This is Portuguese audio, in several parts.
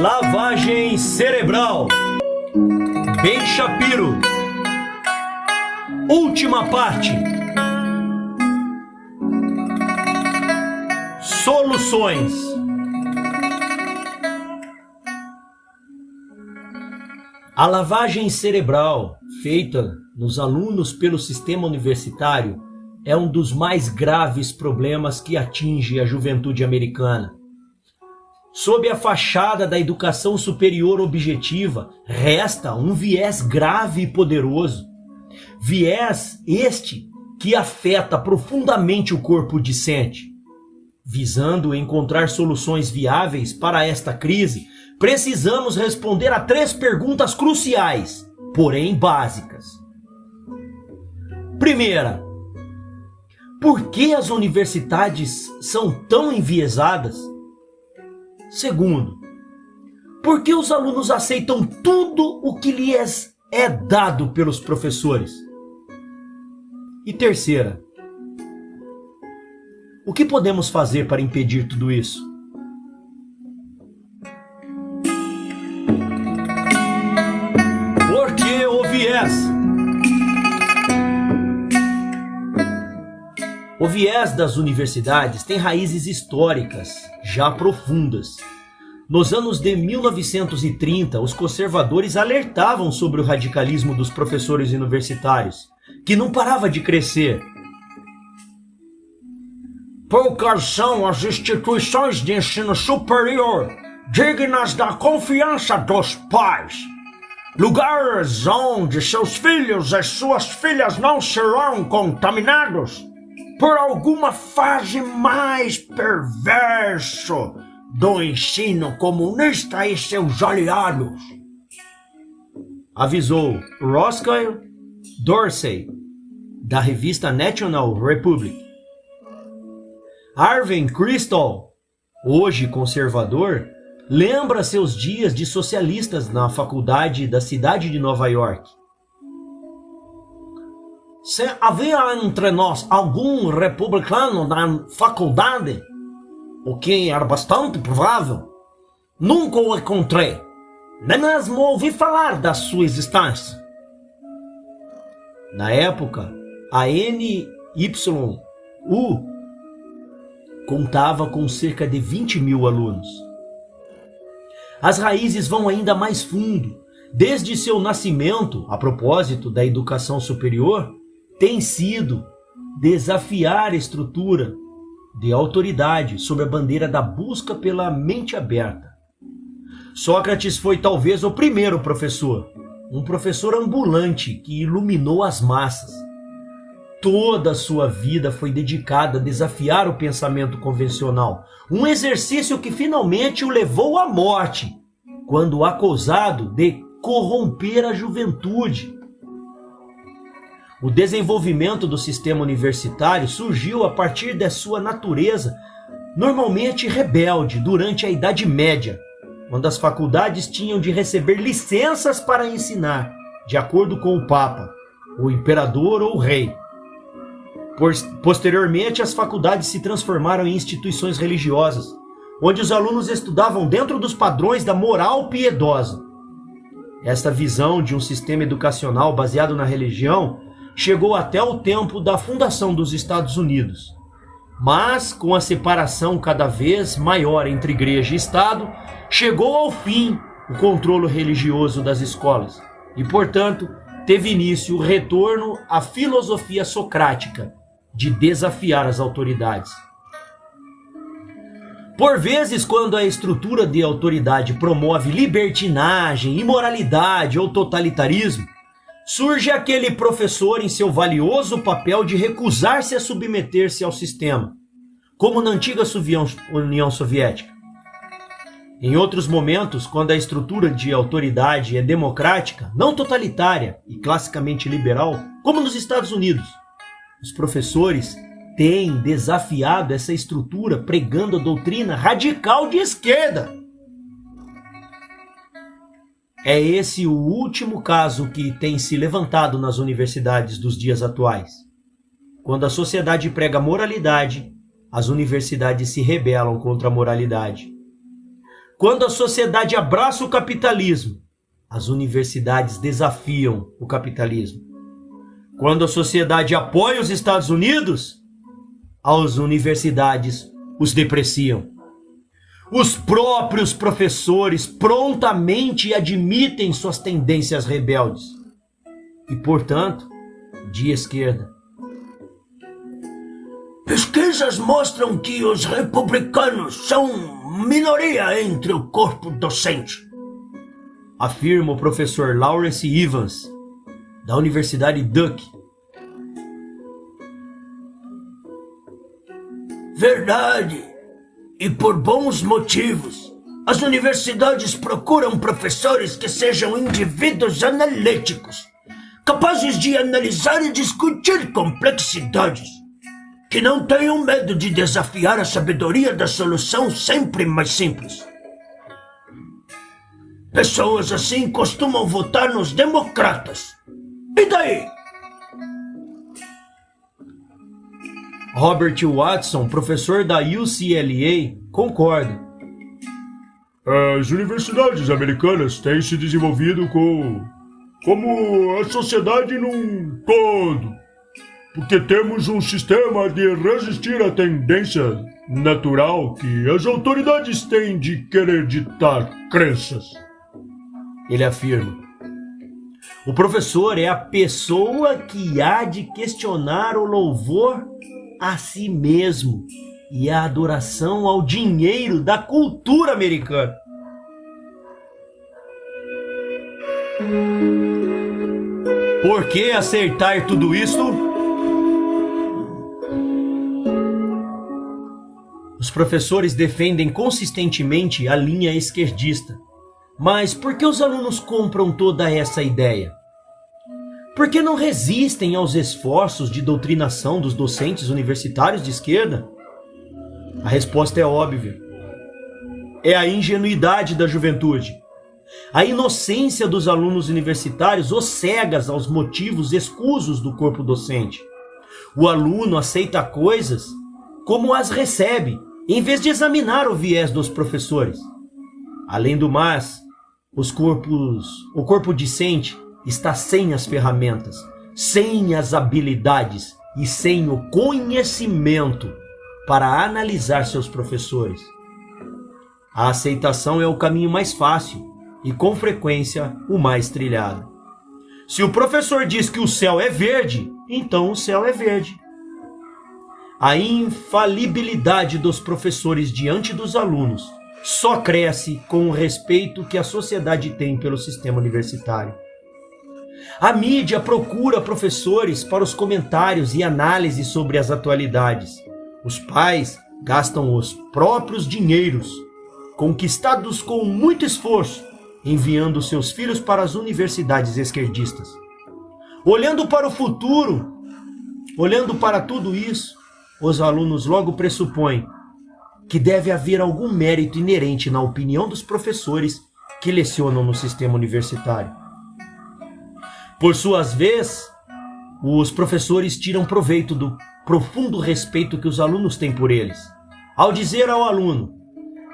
Lavagem cerebral. Ben Shapiro. Última parte. Soluções. A lavagem cerebral feita nos alunos pelo sistema universitário é um dos mais graves problemas que atinge a juventude americana. Sob a fachada da educação superior objetiva, resta um viés grave e poderoso. Viés este que afeta profundamente o corpo discente. Visando encontrar soluções viáveis para esta crise, precisamos responder a 3 perguntas cruciais, porém básicas. Primeira, por que as universidades são tão enviesadas? Segundo, por que os alunos aceitam tudo o que lhes é dado pelos professores? E terceira, o que podemos fazer para impedir tudo isso? Por que o viés? O viés das universidades tem raízes históricas já profundas. Nos anos de 1930, os conservadores alertavam sobre o radicalismo dos professores universitários, que não parava de crescer. Poucas são as instituições de ensino superior dignas da confiança dos pais. Lugares onde seus filhos e suas filhas não serão contaminados por alguma fase mais perverso do ensino comunista e seus aliados. Avisou Roscoe Dorsey, da revista National Republic. Harvey Kristol, hoje conservador, lembra seus dias de socialistas na faculdade da cidade de Nova York. Se havia entre nós algum republicano na faculdade, o que era bastante provável, nunca o encontrei, nem mesmo ouvi falar da sua existência. Na época, a NYU contava com cerca de 20 mil alunos. As raízes vão ainda mais fundo. Desde seu nascimento, a propósito da educação superior, tem sido desafiar a estrutura de autoridade sob a bandeira da busca pela mente aberta. Sócrates foi talvez o primeiro professor, um professor ambulante que iluminou as massas. Toda a sua vida foi dedicada a desafiar o pensamento convencional, um exercício que finalmente o levou à morte, quando acusado de corromper a juventude. O desenvolvimento do sistema universitário surgiu a partir da sua natureza normalmente rebelde durante a Idade Média, quando as faculdades tinham de receber licenças para ensinar, de acordo com o Papa, o Imperador ou o Rei. Posteriormente, as faculdades se transformaram em instituições religiosas, onde os alunos estudavam dentro dos padrões da moral piedosa. Esta visão de um sistema educacional baseado na religião chegou até o tempo da fundação dos Estados Unidos. Mas, com a separação cada vez maior entre igreja e Estado, chegou ao fim o controle religioso das escolas e, portanto, teve início o retorno à filosofia socrática de desafiar as autoridades. Por vezes, quando a estrutura de autoridade promove libertinagem, imoralidade ou totalitarismo, surge aquele professor em seu valioso papel de recusar-se a submeter-se ao sistema, como na antiga União Soviética. Em outros momentos, quando a estrutura de autoridade é democrática, não totalitária e classicamente liberal, como nos Estados Unidos, os professores têm desafiado essa estrutura pregando a doutrina radical de esquerda. É esse o último caso que tem se levantado nas universidades dos dias atuais. Quando a sociedade prega moralidade, as universidades se rebelam contra a moralidade. Quando a sociedade abraça o capitalismo, as universidades desafiam o capitalismo. Quando a sociedade apoia os Estados Unidos, as universidades os depreciam. Os próprios professores prontamente admitem suas tendências rebeldes e, portanto, de esquerda. Pesquisas mostram que os republicanos são minoria entre o corpo docente, afirma o professor Lawrence Evans, da Universidade Duke. Verdade. E por bons motivos. As universidades procuram professores que sejam indivíduos analíticos, capazes de analisar e discutir complexidades, que não tenham medo de desafiar a sabedoria da solução sempre mais simples. Pessoas assim costumam votar nos democratas. E daí? Robert Watson, professor da UCLA, concorda. As universidades americanas têm se desenvolvido como a sociedade num todo, porque temos um sistema de resistir à tendência natural que as autoridades têm de querer ditar crenças. Ele afirma. O professor é a pessoa que há de questionar o louvor a si mesmo e a adoração ao dinheiro da cultura americana. Por que acertar tudo isso? Os professores defendem consistentemente a linha esquerdista. Mas por que os alunos compram toda essa ideia? Por que não resistem aos esforços de doutrinação dos docentes universitários de esquerda? A resposta é óbvia. É a ingenuidade da juventude. A inocência dos alunos universitários os cegas aos motivos escusos do corpo docente. O aluno aceita coisas como as recebe, em vez de examinar o viés dos professores. Além do mais, o corpo discente está sem as ferramentas, sem as habilidades e sem o conhecimento para analisar seus professores. A aceitação é o caminho mais fácil e, com frequência, o mais trilhado. Se o professor diz que o céu é verde, então o céu é verde. A infalibilidade dos professores diante dos alunos só cresce com o respeito que a sociedade tem pelo sistema universitário. A mídia procura professores para os comentários e análises sobre as atualidades. Os pais gastam os próprios dinheiros, conquistados com muito esforço, enviando seus filhos para as universidades esquerdistas. Olhando para o futuro, olhando para tudo isso, os alunos logo pressupõem que deve haver algum mérito inerente na opinião dos professores que lecionam no sistema universitário. Por suas vezes, os professores tiram proveito do profundo respeito que os alunos têm por eles, ao dizer ao aluno: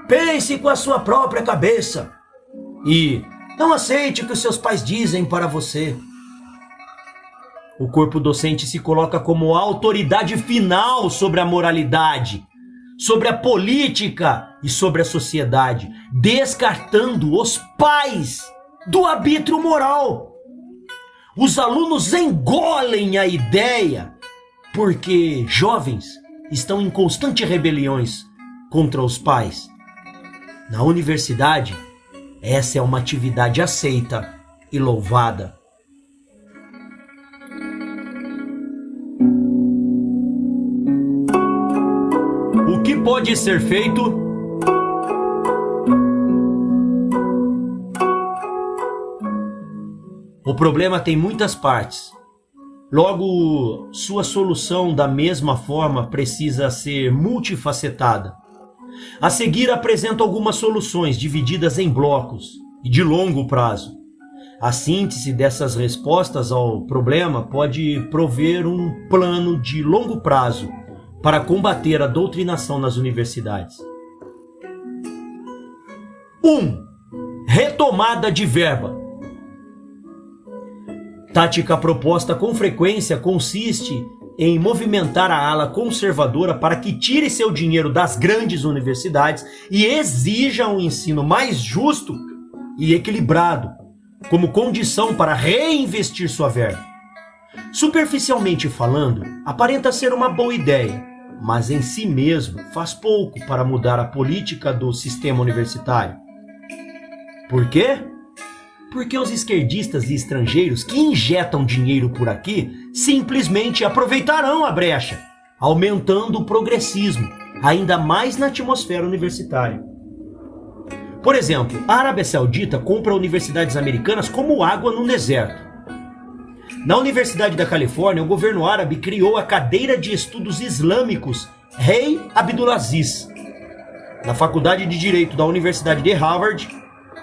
pense com a sua própria cabeça e não aceite o que os seus pais dizem para você. O corpo docente se coloca como a autoridade final sobre a moralidade, sobre a política e sobre a sociedade, descartando os pais do arbítrio moral. Os alunos engolem a ideia porque jovens estão em constante rebeliões contra os pais. Na universidade, essa é uma atividade aceita e louvada. O que pode ser feito? O problema tem muitas partes. Logo, sua solução da mesma forma precisa ser multifacetada. A seguir apresento algumas soluções divididas em blocos e de longo prazo. A síntese dessas respostas ao problema pode prover um plano de longo prazo para combater a doutrinação nas universidades. 1. Retomada de verba. Tática proposta com frequência consiste em movimentar a ala conservadora para que tire seu dinheiro das grandes universidades e exija um ensino mais justo e equilibrado, como condição para reinvestir sua verba. Superficialmente falando, aparenta ser uma boa ideia, mas em si mesmo faz pouco para mudar a política do sistema universitário. Por quê? Porque os esquerdistas e estrangeiros que injetam dinheiro por aqui simplesmente aproveitarão a brecha, aumentando o progressismo, ainda mais na atmosfera universitária. Por exemplo, a Arábia Saudita compra universidades americanas como água no deserto. Na Universidade da Califórnia, o governo árabe criou a cadeira de estudos islâmicos Rei Abdulaziz. Na Faculdade de Direito da Universidade de Harvard,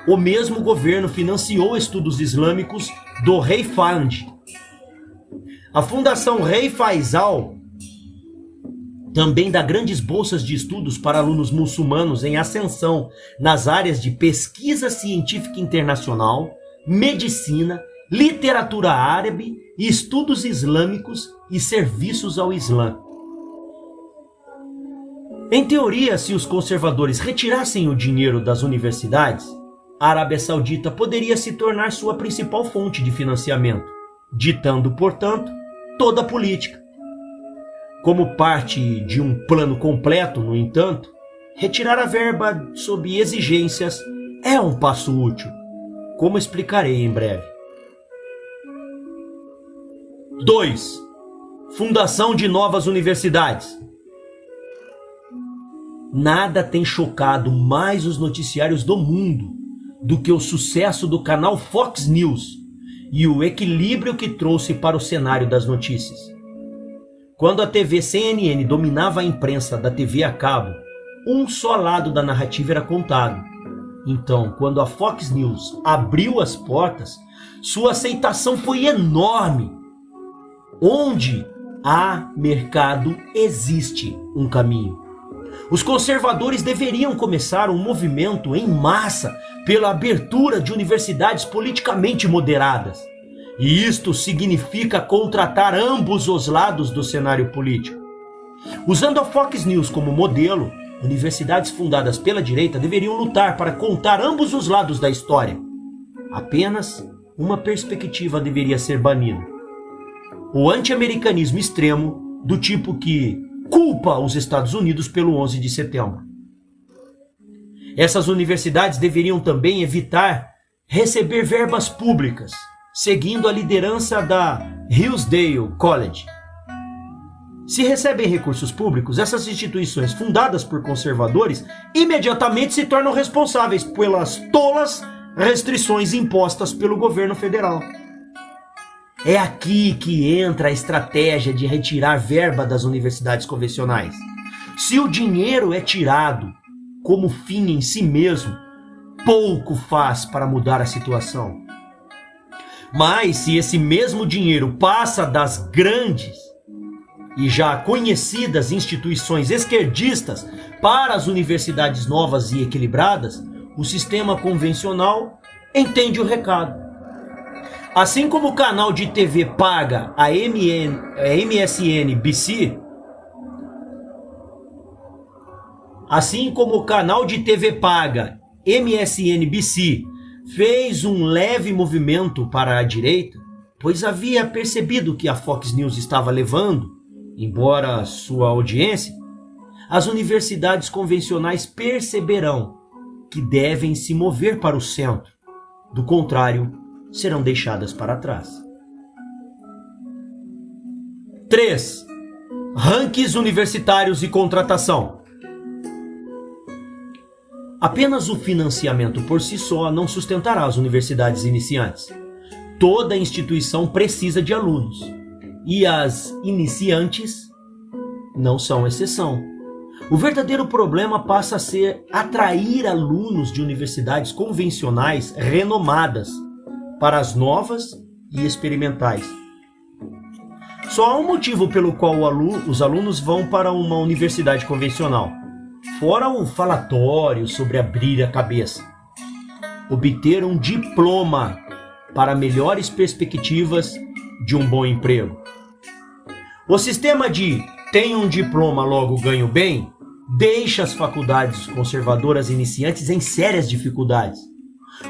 o mesmo governo financiou estudos islâmicos do Rei Fahd. A Fundação Rei Faisal também dá grandes bolsas de estudos para alunos muçulmanos em ascensão nas áreas de pesquisa científica internacional, medicina, literatura árabe, estudos islâmicos e serviços ao Islã. Em teoria, se os conservadores retirassem o dinheiro das universidades, a Arábia Saudita poderia se tornar sua principal fonte de financiamento, ditando, portanto, toda a política. Como parte de um plano completo, no entanto, retirar a verba sob exigências é um passo útil, como explicarei em breve. 2. Fundação de novas universidades. Nada tem chocado mais os noticiários do mundo do que o sucesso do canal Fox News e o equilíbrio que trouxe para o cenário das notícias. Quando a TV CNN dominava a imprensa da TV a cabo, um só lado da narrativa era contado. Então, quando a Fox News abriu as portas, sua aceitação foi enorme. Onde há mercado, existe um caminho. Os conservadores deveriam começar um movimento em massa pela abertura de universidades politicamente moderadas. E isto significa contratar ambos os lados do cenário político. Usando a Fox News como modelo, universidades fundadas pela direita deveriam lutar para contar ambos os lados da história. Apenas uma perspectiva deveria ser banida: o anti-americanismo extremo, do tipo que culpa os Estados Unidos pelo 11 de setembro. Essas universidades deveriam também evitar receber verbas públicas, seguindo a liderança da Hillsdale College. Se recebem recursos públicos, essas instituições fundadas por conservadores imediatamente se tornam responsáveis pelas tolas restrições impostas pelo governo federal. É aqui que entra a estratégia de retirar verba das universidades convencionais. Se o dinheiro é tirado como fim em si mesmo, pouco faz para mudar a situação. Mas se esse mesmo dinheiro passa das grandes e já conhecidas instituições esquerdistas para as universidades novas e equilibradas, o sistema convencional entende o recado. Assim como o canal de TV paga a MSNBC, fez um leve movimento para a direita, pois havia percebido que a Fox News estava levando, embora sua audiência, as universidades convencionais perceberão que devem se mover para o centro. Do contrário, serão deixadas para trás. 3. Rankings universitários e contratação. Apenas o financiamento por si só não sustentará as universidades iniciantes. Toda instituição precisa de alunos, e as iniciantes não são exceção. O verdadeiro problema passa a ser atrair alunos de universidades convencionais renomadas para as novas e experimentais. Só há um motivo pelo qual os alunos vão para uma universidade convencional, fora o falatório sobre abrir a cabeça. obter um diploma para melhores perspectivas de um bom emprego. O sistema de tenho um diploma, logo ganho bem, deixa as faculdades conservadoras iniciantes em sérias dificuldades.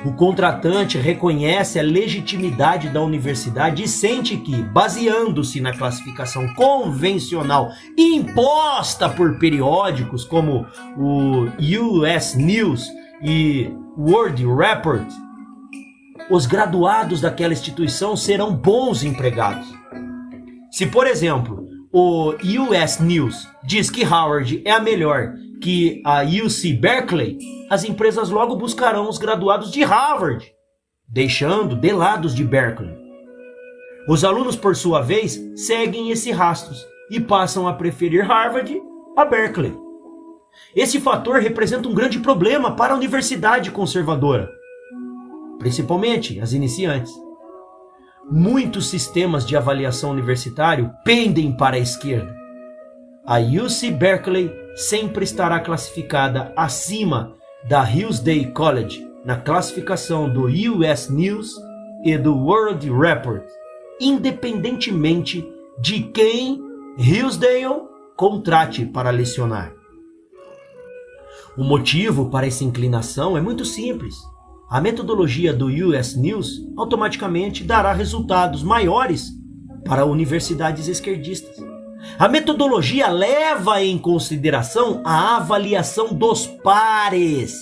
O contratante reconhece a legitimidade da universidade e sente que, baseando-se na classificação convencional imposta por periódicos como o US News e World Report, os graduados daquela instituição serão bons empregados. Se, por exemplo, o US News diz que Harvard é a melhor que a UC Berkeley, as empresas logo buscarão os graduados de Harvard, deixando de lado os de Berkeley. Os alunos, por sua vez, seguem esse rastro e passam a preferir Harvard a Berkeley. Esse fator representa um grande problema para a universidade conservadora, principalmente as iniciantes. Muitos sistemas de avaliação universitário pendem para a esquerda. A UC Berkeley sempre estará classificada acima da Hillsdale College na classificação do US News e do World Report, independentemente de quem Hillsdale contrate para lecionar. O motivo para essa inclinação é muito simples. A metodologia do US News automaticamente dará resultados maiores para universidades esquerdistas. A metodologia leva em consideração a avaliação dos pares,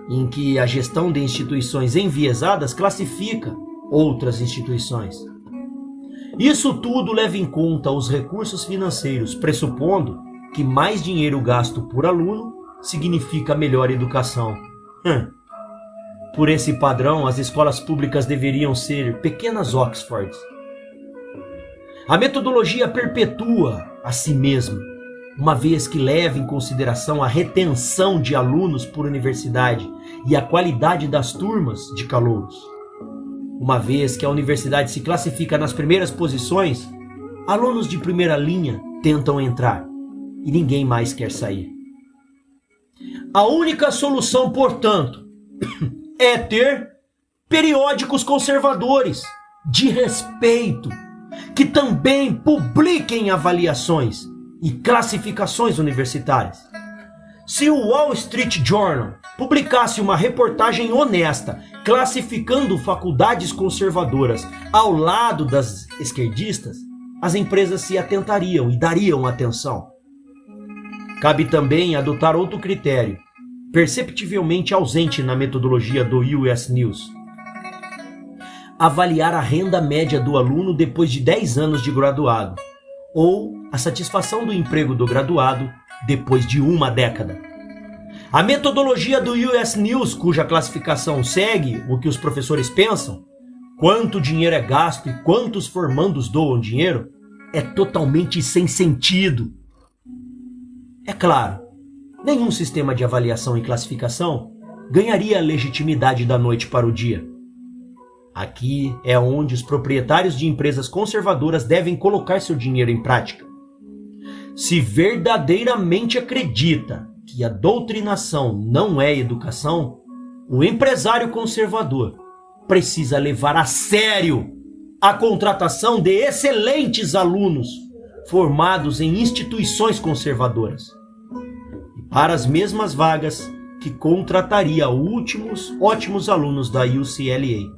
em que a gestão de instituições enviesadas classifica outras instituições. Isso tudo leva em conta os recursos financeiros, pressupondo que mais dinheiro gasto por aluno significa melhor educação. Por esse padrão, as escolas públicas deveriam ser pequenas Oxfords. A metodologia perpetua a si mesma, uma vez que leva em consideração a retenção de alunos por universidade e a qualidade das turmas de calouros. Uma vez que a universidade se classifica nas primeiras posições, alunos de primeira linha tentam entrar e ninguém mais quer sair. A única solução, portanto, é ter periódicos conservadores de respeito, que também publiquem avaliações e classificações universitárias. Se o Wall Street Journal publicasse uma reportagem honesta classificando faculdades conservadoras ao lado das esquerdistas, as empresas se atentariam e dariam atenção. Cabe também adotar outro critério, perceptivelmente ausente na metodologia do US News: avaliar a renda média do aluno depois de 10 anos de graduado, ou a satisfação do emprego do graduado depois de uma década. A metodologia do US News, cuja classificação segue o que os professores pensam, quanto dinheiro é gasto e quantos formandos doam dinheiro, é totalmente sem sentido. É claro, nenhum sistema de avaliação e classificação ganharia a legitimidade da noite para o dia. Aqui é onde os proprietários de empresas conservadoras devem colocar seu dinheiro em prática. Se verdadeiramente acredita que a doutrinação não é educação, o empresário conservador precisa levar a sério a contratação de excelentes alunos formados em instituições conservadoras, e para as mesmas vagas que contrataria ótimos alunos da UCLA,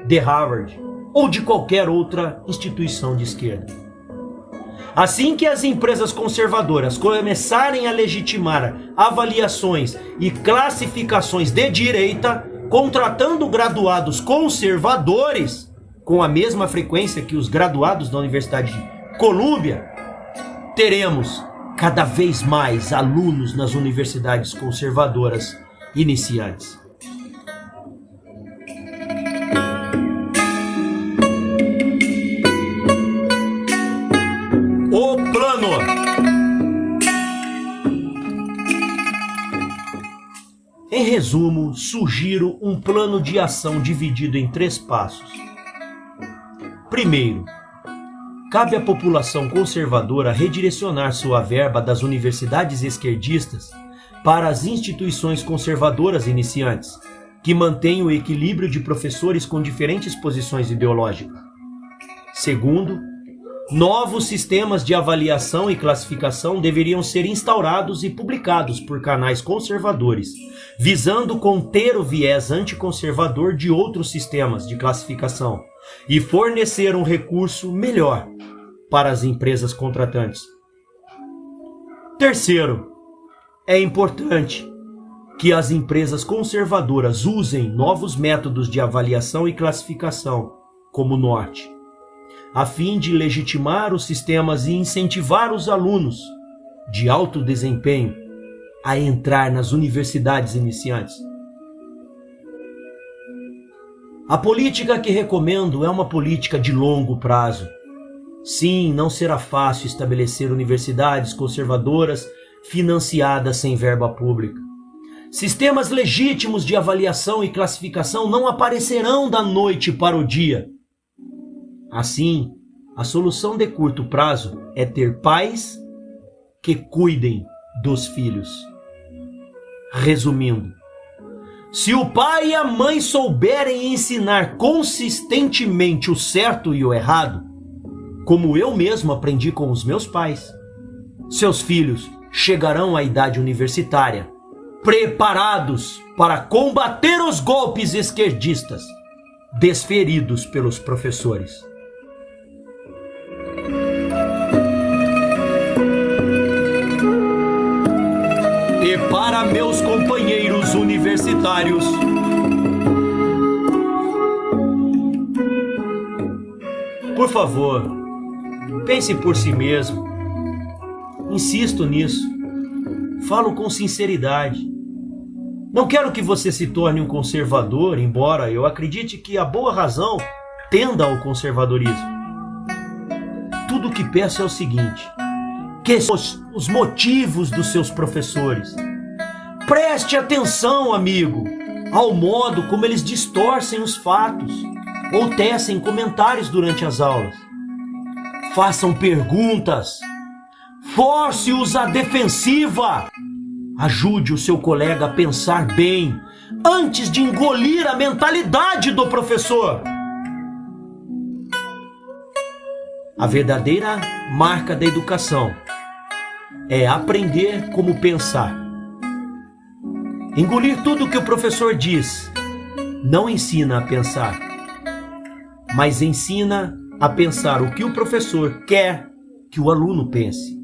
de Harvard ou de qualquer outra instituição de esquerda. Assim que as empresas conservadoras começarem a legitimar avaliações e classificações de direita, contratando graduados conservadores com a mesma frequência que os graduados da Universidade de Colômbia, teremos cada vez mais alunos nas universidades conservadoras iniciantes. O plano. Em resumo, sugiro um plano de ação dividido em 3 passos. Primeiro, cabe à população conservadora redirecionar sua verba das universidades esquerdistas para as instituições conservadoras iniciantes, que mantém o equilíbrio de professores com diferentes posições ideológicas. Segundo, novos sistemas de avaliação e classificação deveriam ser instaurados e publicados por canais conservadores, visando conter o viés anticonservador de outros sistemas de classificação e fornecer um recurso melhor para as empresas contratantes. Terceiro, é importante que as empresas conservadoras usem novos métodos de avaliação e classificação como norte, a fim de legitimar os sistemas e incentivar os alunos de alto desempenho a entrar nas universidades iniciantes. A política que recomendo é uma política de longo prazo. Sim, não será fácil estabelecer universidades conservadoras financiadas sem verba pública. Sistemas legítimos de avaliação e classificação não aparecerão da noite para o dia. Assim, a solução de curto prazo é ter pais que cuidem dos filhos. Resumindo, se o pai e a mãe souberem ensinar consistentemente o certo e o errado, como eu mesmo aprendi com os meus pais, seus filhos chegarão à idade universitária preparados para combater os golpes esquerdistas desferidos pelos professores. E para meus companheiros universitários, por favor, pense por si mesmo. Insisto nisso. Falo com sinceridade. Não quero que você se torne um conservador, embora eu acredite que a boa razão tenda ao conservadorismo. Tudo o que peço é o seguinte: que os motivos dos seus professores. Preste atenção, amigo, ao modo como eles distorcem os fatos ou tecem comentários durante as aulas. Façam perguntas. Force-os à defensiva. Ajude o seu colega a pensar bem antes de engolir a mentalidade do professor. A verdadeira marca da educação é aprender como pensar. Engolir tudo o que o professor diz não ensina a pensar, mas ensina a pensar o que o professor quer que o aluno pense.